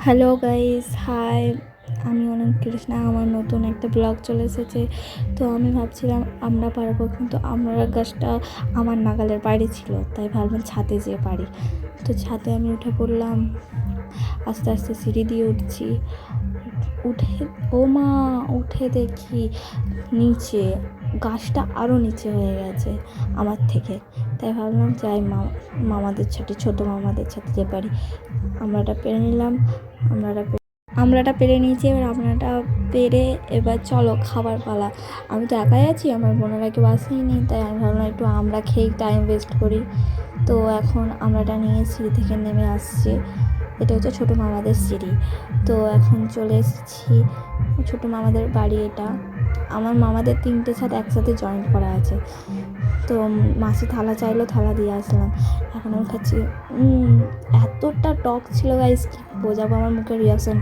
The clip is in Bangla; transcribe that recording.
Hello guys, high. আমি অনেক কৃষ্ণা, আমার নতুন একটা ব্লগ চলে এসেছে। তো আমি ভাবছিলাম আমরা পারবো, কিন্তু আমরা গাছটা আমার নাগালের বাইরে ছিল, তাই ভাবলাম ছাদে যেয়ে পারি। তো ছাদে আমি উঠে পড়লাম, আস্তে আস্তে সিঁড়ি দিয়ে উঠছি। উঠে উঠে দেখি নিচে গাছটা আরও নিচে হয়ে গেছে আমার থেকে। তাই ভাবলাম যাই মামাদের ছাদে, ছোটো মামাদের ছাদে যে পারি। আমরাটা পেরে নিলাম, আমরাটা পেরে নিয়েছি। এবার আমরাটা পেরে এবার চলো খাবার পালা। আমি তো একাই আছি, আমার বোনেরা কেউ আসেনি, তাই আমি ভাবলাম একটু আমরা খেয়ে টাইম ওয়েস্ট করি। তো এখন আমরাটা নিয়ে সিঁড়ি থেকে নেমে আসছি। এটা হচ্ছে ছোটো মামাদের সিঁড়ি। তো এখন চলে এসেছি ছোটো মামাদের বাড়ি। এটা আমার মামাদের 3টে ছাদ একসাথে জয়েন্ট করা আছে। তো মাসি থালা চাইলো, থালা দিয়ে আসলাম। এখন আমি খাচ্ছি। এতটা টক ছিল গাইস, কি বোঝাবো আমার মুখের রিয়াকশান।